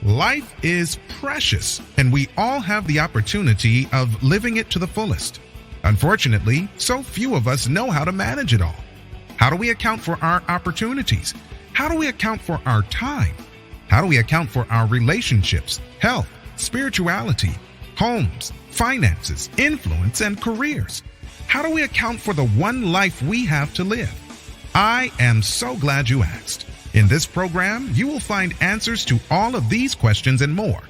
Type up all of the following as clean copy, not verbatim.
Life is precious, and we all have the opportunity of living it to the fullest. Unfortunately, so few of us know how to manage it all. How do we account for our opportunities? How do we account for our time? How do we account for our relationships, health, spirituality, homes, finances, influence, and careers? How do we account for the one life we have to live? I am so glad you asked. In this program, you will find answers to all of these questions and more.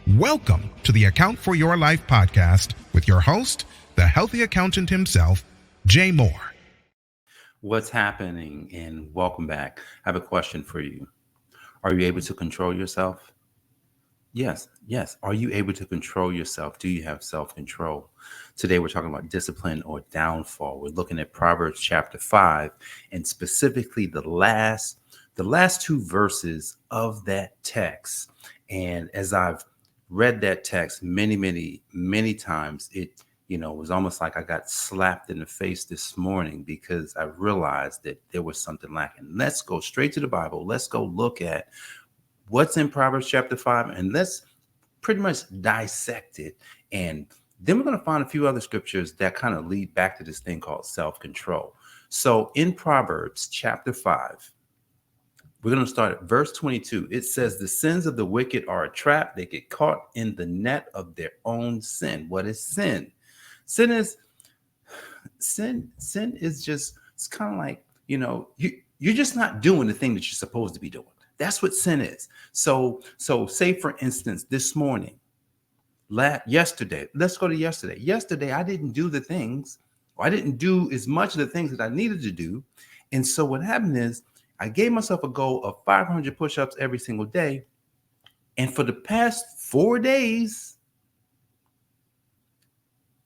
Welcome to the Account for Your Life podcast with your host, the healthy accountant himself, Jay Moore. What's happening? And welcome back. I have a question for you. Are you able to control yourself? Yes. Are you able to control yourself? Do you have self-control? Today, we're talking about discipline or downfall. We're looking at Proverbs chapter 5 and specifically the last two verses of that text. And as I've read that text many times, it was almost like I got slapped in the face this morning because I realized that there was something lacking. Let's go straight to the Bible. Let's go look at what's in Proverbs chapter 5, and let's pretty much dissect it. And then we're going to find a few other scriptures that kind of lead back to this thing called self-control. So in Proverbs chapter 5, we're going to start at verse 22. It says, "The sins of the wicked are a trap. They get caught in the net of their own sin." What is sin? Sin is just, it's kind of like, you're just not doing the thing that you're supposed to be doing. That's what sin is. So say, for instance, this morning, yesterday, let's go to yesterday. Yesterday, I didn't do the things, or I didn't do as much of the things that I needed to do. And so what happened is I gave myself a goal of 500 push-ups every single day. And for the past 4 days,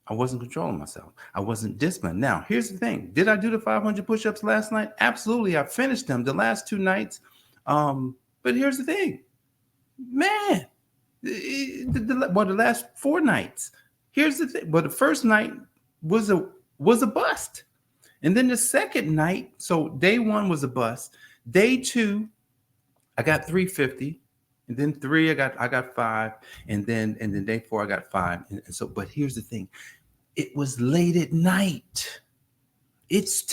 I wasn't controlling myself. I wasn't disciplined. Now, here's the thing. Did I do the 500 push-ups last night? Absolutely. I finished them the last 2 nights. But here's the thing, man, the last 4 nights, here's the thing. Well, the first night was a bust. And then the second night, so day 1 was a bust. Day 2, I got 350. And then 3, I got 5. And then day 4, I got 5. And so, but here's the thing. It was late at night. It's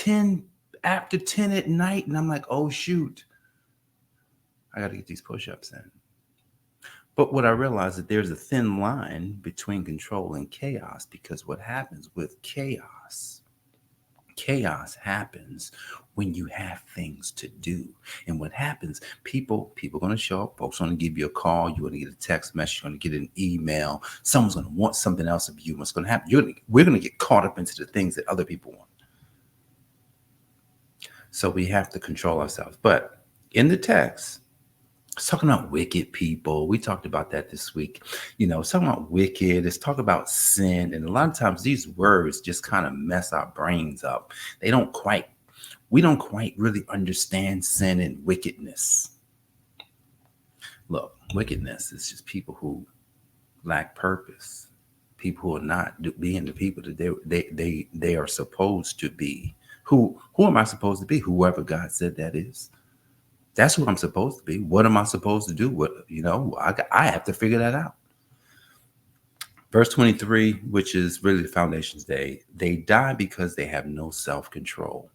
after 10 at night. And I'm like, oh, shoot. I got to get these push-ups in. But what I realized that there's a thin line between control and chaos, because what happens with chaos happens when you have things to do. And what happens, people are going to show up. Folks are going to give you a call. You're going to get a text message. You're going to get an email. Someone's going to want something else of you. What's going to happen? We're going to get caught up into the things that other people want. So we have to control ourselves. But in the text, it's talking about wicked people. We talked about that this week. It's talking about wicked. It's talking about sin. And a lot of times these words just kind of mess our brains up. We don't quite really understand sin and wickedness. Look, wickedness is just people who lack purpose. People who are not being the people that they are supposed to be. Who am I supposed to be? Whoever God said that is. That's who I'm supposed to be. What am I supposed to do? I have to figure that out. Verse 23, which is really the foundation's day. They die because they have no self-control.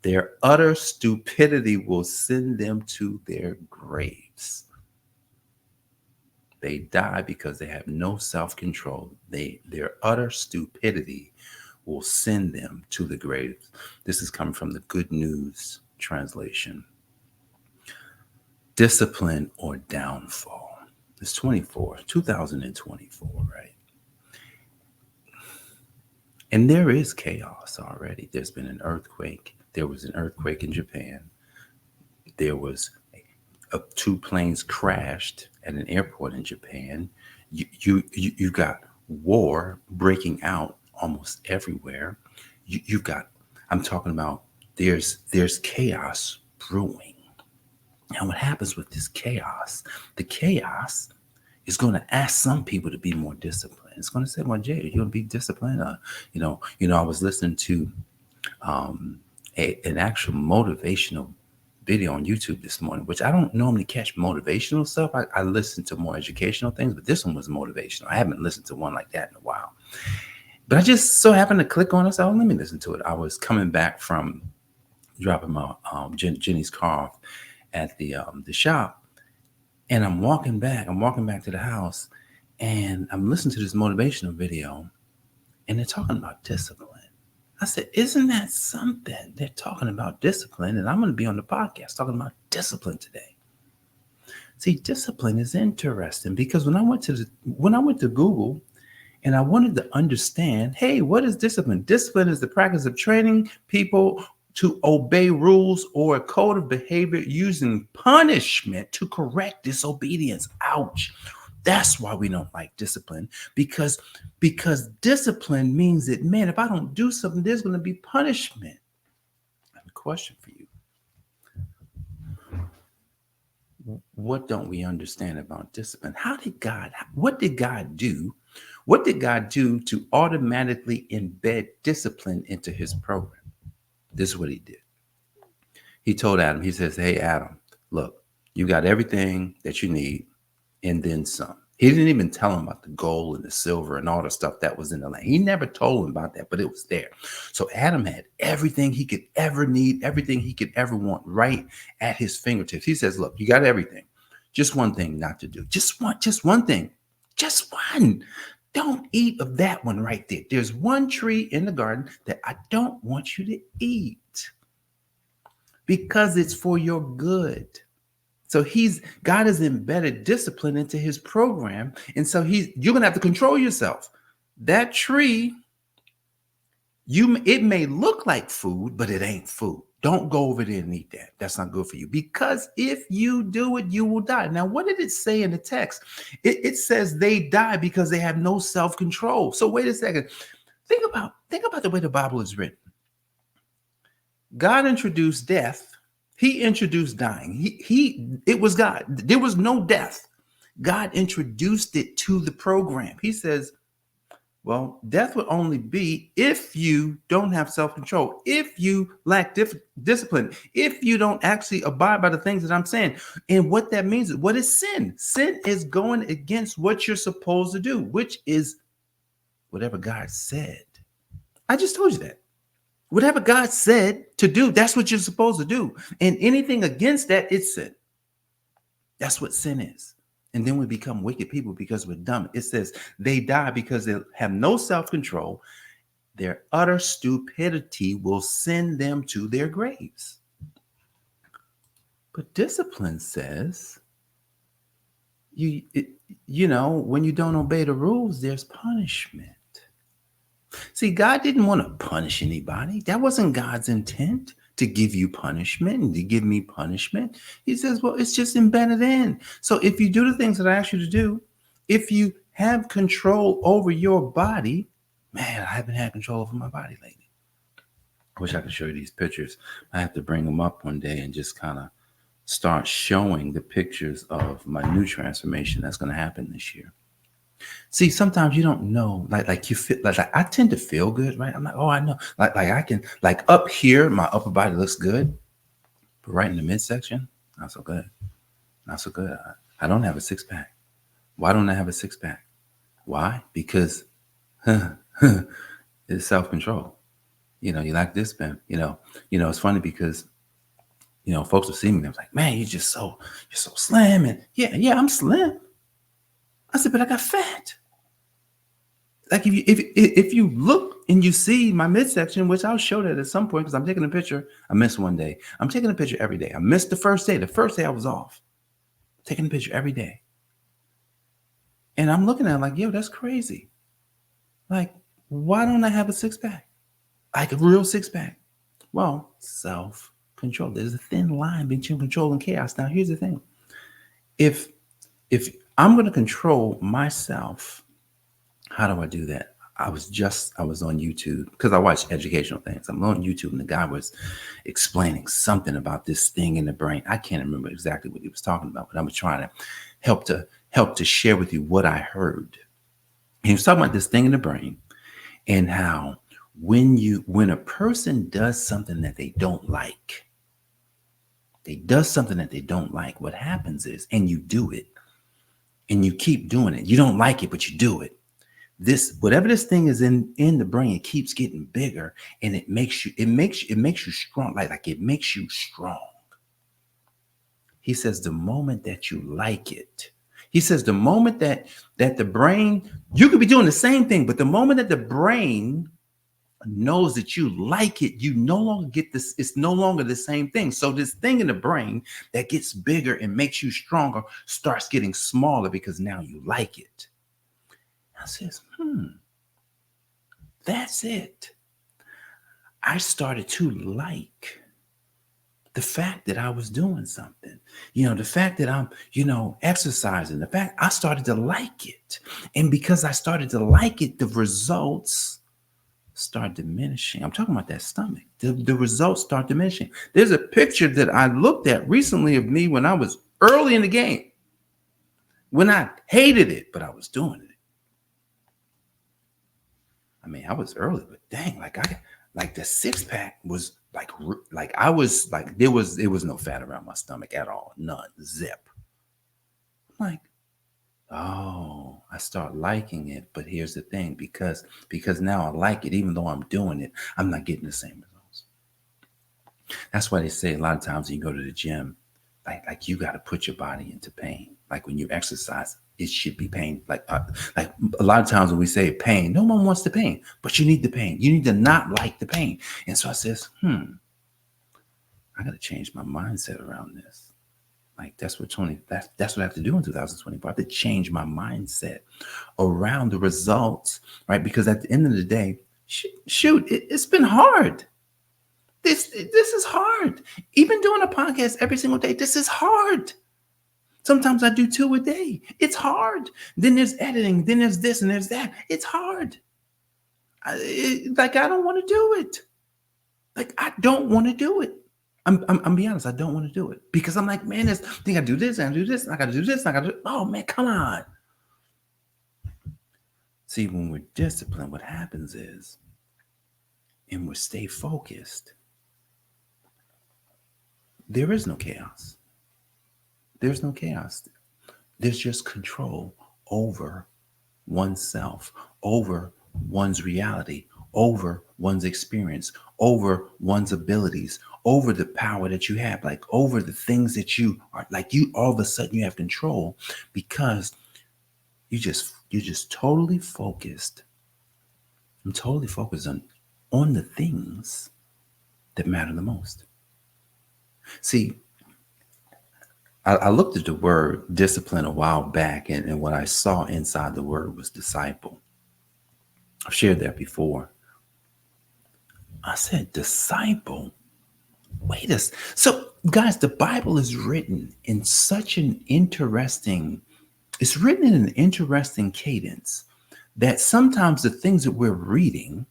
Their utter stupidity will send them to their graves. They die because they have no self-control. Their utter stupidity will send them to the graves. This is coming from the Good News translation. Discipline or downfall. It's 2024, right? And there is chaos already. There's been an earthquake. There was an earthquake in Japan. There was 2 planes crashed at an airport in Japan. You got war breaking out almost everywhere. You've got, I'm talking about, there's chaos brewing. Now, what happens with this chaos? The chaos is going to ask some people to be more disciplined. It's going to say, "Well, Jay, you're going to be disciplined." I was listening to an actual motivational video on YouTube this morning, which I don't normally catch motivational stuff. I listen to more educational things, but this one was motivational. I haven't listened to one like that in a while. But I just so happened to click on it. So let me listen to it. I was coming back from dropping my Jenny's car off at the shop, and I'm walking back to the house, and I'm listening to this motivational video, and they're talking about discipline. I said, isn't that something? They're talking about discipline, and I'm going to be on the podcast talking about discipline today. See, discipline is interesting because when I went to Google and I wanted to understand, hey, what is discipline? Discipline is the practice of training people to obey rules or a code of behavior using punishment to correct disobedience. Ouch. That's why we don't like discipline, because discipline means that, man, if I don't do something, there's going to be punishment. I have a question for you. What don't we understand about discipline? What did God do? What did God do to automatically embed discipline into his program? This is what he did. He told Adam, he says, hey, Adam, look, you got everything that you need and then some. He didn't even tell him about the gold and the silver and all the stuff that was in the land. He never told him about that, but it was there. So Adam had everything he could ever need, everything he could ever want right at his fingertips. He says, look, you got everything. Just one thing not to do. Just one thing. Just one. Don't eat of that one right there. There's one tree in the garden that I don't want you to eat because it's for your good. So God has embedded discipline into his program. And so you're going to have to control yourself. That tree, it may look like food, but it ain't food. Don't go over there and eat that. That's not good for you, because if you do it, you will die. Now, what did it say in the text? It says they die because they have no self-control. So wait a second. Think about the way the Bible is written. God introduced death. He introduced dying. It was God. There was no death. God introduced it to the program. He says, well, death would only be if you don't have self-control, if you lack discipline, if you don't actually abide by the things that I'm saying. And what that means is, what is sin? Sin is going against what you're supposed to do, which is whatever God said. I just told you that. Whatever God said to do, that's what you're supposed to do. And anything against that, it's sin. That's what sin is. And then we become wicked people because we're dumb. It says they die because they have no self-control. Their utter stupidity will send them to their graves. But discipline says, when you don't obey the rules, there's punishment. See, God didn't want to punish anybody. That wasn't God's intent, to give you punishment and to give me punishment. He says, well, it's just embedded in. So if you do the things that I ask you to do, if you have control over your body, man, I haven't had control over my body lately. I wish I could show you these pictures. I have to bring them up one day and just kind of start showing the pictures of my new transformation that's going to happen this year. See, sometimes you don't know, like you feel like I tend to feel good, right? I'm like, oh, I know, like I can, like up here, my upper body looks good, but right in the midsection, not so good, not so good. I don't have a six pack. Why don't I have a six pack? Why? Because it's self-control. You lack discipline. It's funny because folks will see me and they're like, man, you're so slim, and yeah, I'm slim. I said, but I got fat. Like if you look and you see my midsection, which I'll show that at some point because I'm taking a picture. I missed one day. I'm taking a picture every day. I missed the first day. The first day I was off. Taking a picture every day. And I'm looking at it like, yo, that's crazy. Like, why don't I have a six pack? Like a real six pack? Well, self-control. There's a thin line between control and chaos. Now, here's the thing. If I'm going to control myself, how do I do that? I was on YouTube because I watch educational things. I'm on YouTube and the guy was explaining something about this thing in the brain. I can't remember exactly what he was talking about, but I was trying to help to share with you what I heard. He was talking about this thing in the brain and how when a person does something that they don't like, They does something that they don't like. What happens is, and you do it, and you keep doing it. You don't like it, but you do it. This, whatever this thing is in the brain, it keeps getting bigger, and it makes you strong. Like it makes you strong. He says the moment that you like it, he says the moment that the brain, you could be doing the same thing, but the moment that the brain knows that you like it, you no longer get this. It's no longer the same thing. So this thing in the brain that gets bigger and makes you stronger starts getting smaller because now you like it. I says, that's it. I started to like the fact that I was doing something, the fact that I'm, exercising, the fact I started to like it. And because I started to like it, the results start diminishing. I'm talking about that stomach. The results start diminishing. There's a picture that I looked at recently of me when I was early in the game, when I hated it, but I was doing it. I mean, I was early, but dang, like the six pack was like I was like, it was no fat around my stomach at all. None. Zip. I'm like, oh, I start liking it. But here's the thing, because now I like it, even though I'm doing it, I'm not getting the same results. That's why they say a lot of times when you go to the gym, like you got to put your body into pain. Like when you exercise, it should be pain. Like a lot of times when we say pain, no one wants the pain, but you need the pain. You need to not like the pain. And so I says, I got to change my mindset around this. Like that's what I have to do in 2024. I have to change my mindset around the results, right? Because at the end of the day, shoot, it's been hard. This is hard. Even doing a podcast every single day, this is hard. Sometimes I do 2 a day. It's hard. Then there's editing. Then there's this and there's that. It's hard. I don't want to do it. Like I don't want to do it. I'm be honest. I don't want to do it because I'm like, man, I think I do this and I do this and I got to do this and I got to. Oh man, come on. See, when we're disciplined, what happens is, and we stay focused, there is no chaos. There's no chaos. There's just control over oneself, over one's reality, over one's experience, over one's abilities, over the power that you have, like over the things that you are, like you all of a sudden you have control because you're just totally focused. I'm totally focused on the things that matter the most. See, I looked at the word discipline a while back, and what I saw inside the word was disciple. I've shared that before. I said, disciple? Wait a second. So, guys, the Bible is written in such an interesting, it's written in an interesting cadence that sometimes the things that we're reading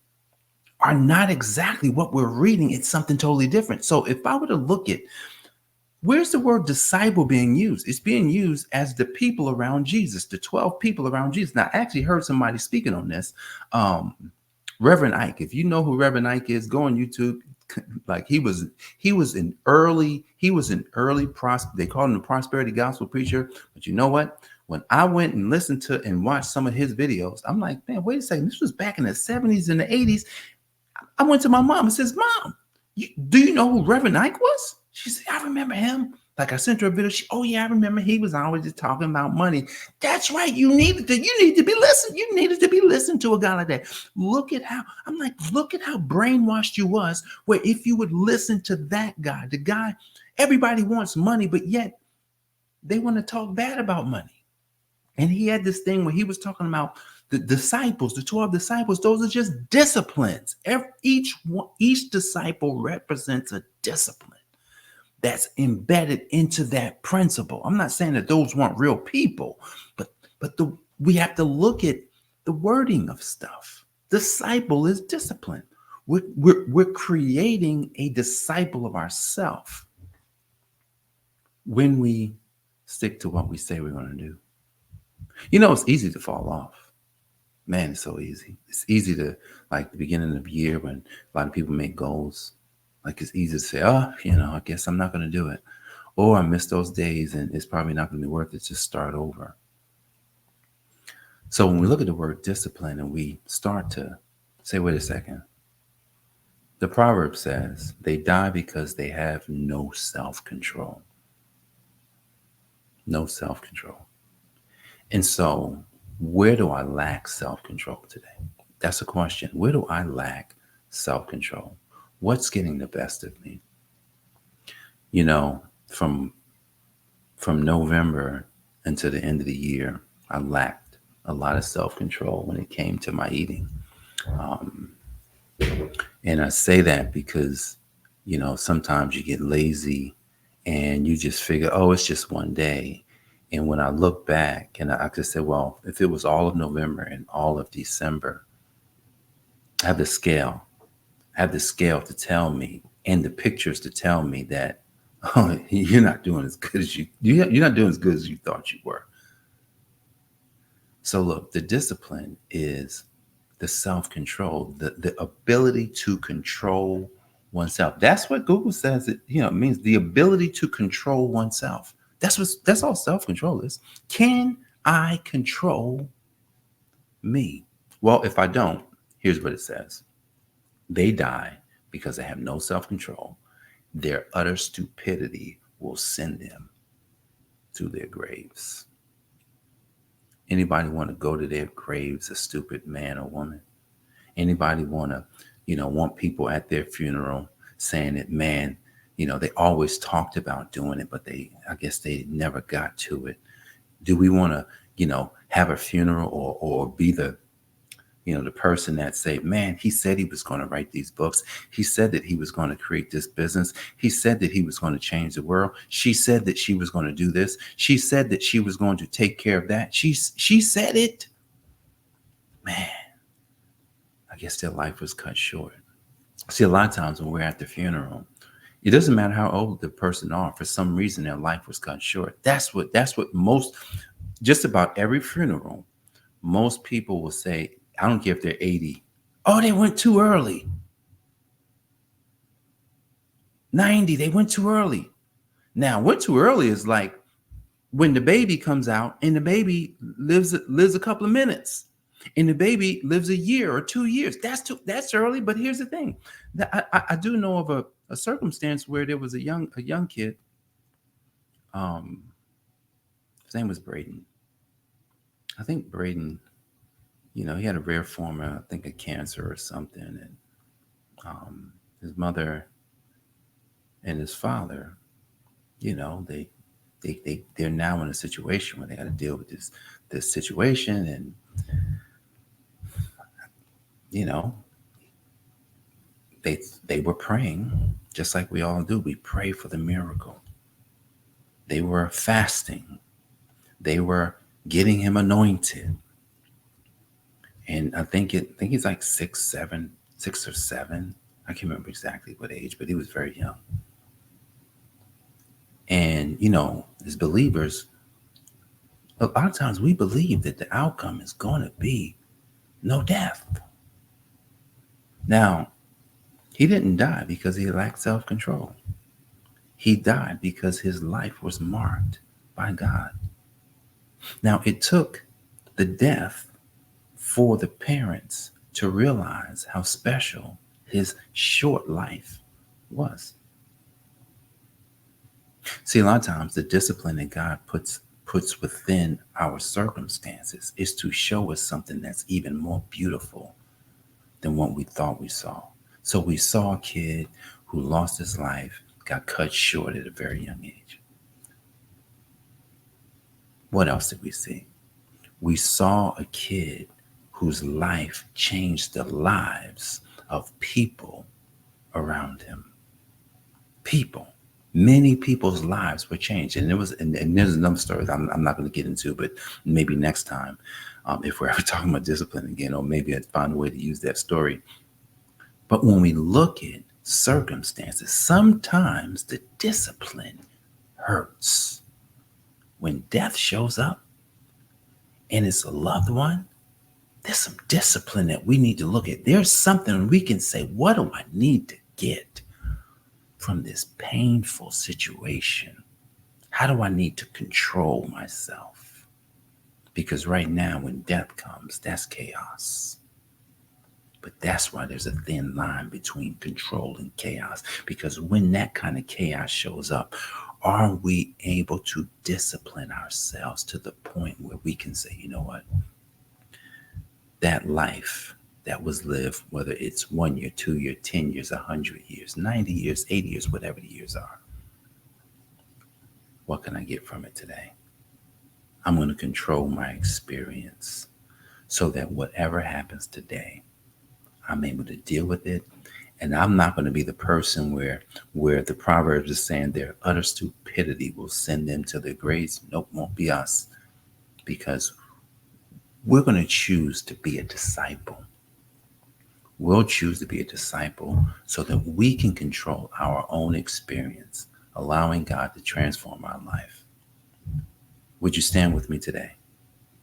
are not exactly what we're reading. It's something totally different. So if I were to look at, where's the word disciple being used? It's being used as the people around Jesus, the 12 people around Jesus. Now, I actually heard somebody speaking on this. Reverend Ike. If you know who Reverend Ike is, go on YouTube. Like he was an early they called him the prosperity gospel preacher. But you know what? When I went and listened to and watched some of his videos, I'm like, man, wait a second. This was back in the 70s and the 80s. I went to my mom and says, Mom, do you know who Reverend Ike was? She said, I remember him. Like I sent her a video. Oh yeah, I remember. He was always just talking about money. That's right. You needed to be listened. You needed to be listened to a guy like that. Look at how brainwashed you was, where if you would listen to that guy, the guy, everybody wants money, but yet they want to talk bad about money. And he had this thing where he was talking about the disciples, the 12 disciples. Those are just disciplines. Each disciple represents a discipline that's embedded into that principle. I'm not saying that those weren't real people, but we have to look at the wording of stuff. Disciple is discipline. We're creating a disciple of ourselves when we stick to what we say we're going to do. It's easy to fall off. Man, it's so easy. It's easy to, like the beginning of the year when a lot of people make goals. Like it's easy to say, I guess I'm not going to do it. or I missed those days and it's probably not going to be worth it to start over. So when we look at the word discipline and we start to say, wait a second, the proverb says they die because they have no self-control. No self-control. And so where do I lack self-control today? That's a question. Where do I lack self-control? What's getting the best of me? You know, from November until the end of the year, I lacked a lot of self-control when it came to my eating. And I say that because, you know, sometimes you get lazy and you just figure, oh, it's just one day. And when I look back and I could say, well, if it was all of November and all of December, I have the scale. I have the scale to tell me and the pictures to tell me that, oh, you're not doing as good as you're not doing as good as you thought you were. So look, the discipline is the self-control, the ability to control oneself. That's what Google says it, you know, it means the ability to control oneself. That's all self-control is. Can I control me? Well, if I don't, here's what it says. They die because they have no self-control. Their utter stupidity will send them to their graves. Anybody want to go to their graves a stupid man or woman? Anybody want to, you know, want people at their funeral saying that, man, you know, they always talked about doing it, but I guess they never got to it. Do we want to, you know, have a funeral or be the, you know, the person that say, man, he said he was going to write these books. He said that he was going to create this business. He said that he was going to change the world. She said that she was going to do this. She said that she was going to take care of that. She said it. Man, I guess their life was cut short. See, a lot of times when we're at the funeral, it doesn't matter how old the person are. For some reason, their life was cut short. That's what most, just about every funeral, most people will say, I don't care if they're 80. Oh, they went too early. 90, they went too early. Now, went too early is like when the baby comes out and the baby lives a couple of minutes and the baby lives a year or 2 years. That's early. But here's the thing. I do know of a circumstance where there was a young kid. His name was Braden. I think Braden, you know, he had a rare form of, I think, of cancer or something. And his mother and his father, you know, they're now in a situation where they got to deal with this situation. And, you know, they were praying just like we all do. We pray for the miracle. They were fasting. They were getting him anointed. And I think he's like 6 or 7. I can't remember exactly what age, but he was very young. And, you know, as believers, a lot of times we believe that the outcome is going to be no death. Now, he didn't die because he lacked self-control. He died because his life was marked by God. Now, it took the death for the parents to realize how special his short life was. See, a lot of times the discipline that God puts within our circumstances is to show us something that's even more beautiful than what we thought we saw. So we saw a kid who lost his life, got cut short at a very young age. What else did we see? We saw a kid whose life changed the lives of people around him. People. Many people's lives were changed. And there's another story that I'm not going to get into, but maybe next time, if we're ever talking about discipline again, or maybe I'd find a way to use that story. But when we look at circumstances, sometimes the discipline hurts. When death shows up and it's a loved one, there's some discipline that we need to look at. There's something we can say, what do I need to get from this painful situation How do I need to control myself? Because right now, when death comes, that's chaos. But that's why there's a thin line between control and chaos. Because when that kind of chaos shows up, are we able to discipline ourselves to the point where we can say, you know what? That life that was lived, whether it's 1 year, 2 year, 10 years, 100 years, 90 years, 80 years, whatever the years are, what can I get from it today? I'm going to control my experience so that whatever happens today, I'm able to deal with it. And I'm not going to be the person where the Proverbs is saying their utter stupidity will send them to their graves. Nope, won't be us. Because we're going to choose to be a disciple. We'll choose to be a disciple so that we can control our own experience, allowing God to transform our life. Would you stand with me today?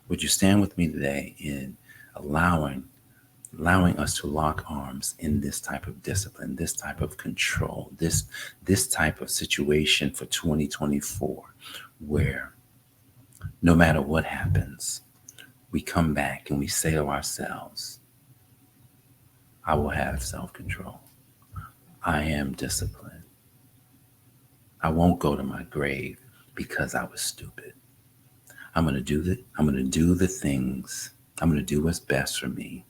Would you stand with me today in allowing us to lock arms in this type of discipline, this type of control, this type of situation for 2024, where no matter what happens, we come back and we say to ourselves, I will have self-control. I am disciplined. I won't go to my grave because I was stupid. I'm going to do the things. I'm going to do what's best for me,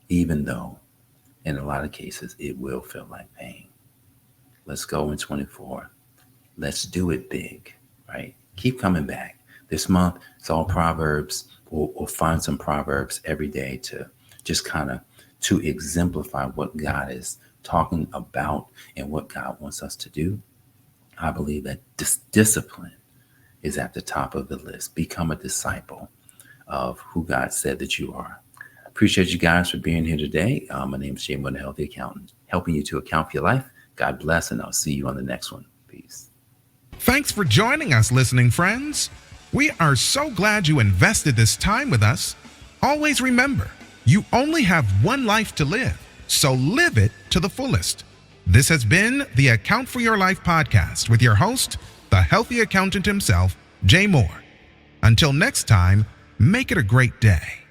even though in a lot of cases it will feel like pain. Let's go in 24. Let's do it big, right? Keep coming back. This month, it's all Proverbs. We'll find some Proverbs every day to just kind of to exemplify what God is talking about and what God wants us to do. I believe that discipline is at the top of the list. Become a disciple of who God said that you are. Appreciate you guys for being here today. My name is Jay Moore, the Healthy Accountant, helping you to account for your life. God bless, and I'll see you on the next one. Peace. Thanks for joining us, listening friends. We are so glad you invested this time with us. Always remember, you only have one life to live, so live it to the fullest. This has been the Account for Your Life podcast with your host, the Healthy Accountant himself, Jay Moore. Until next time, make it a great day.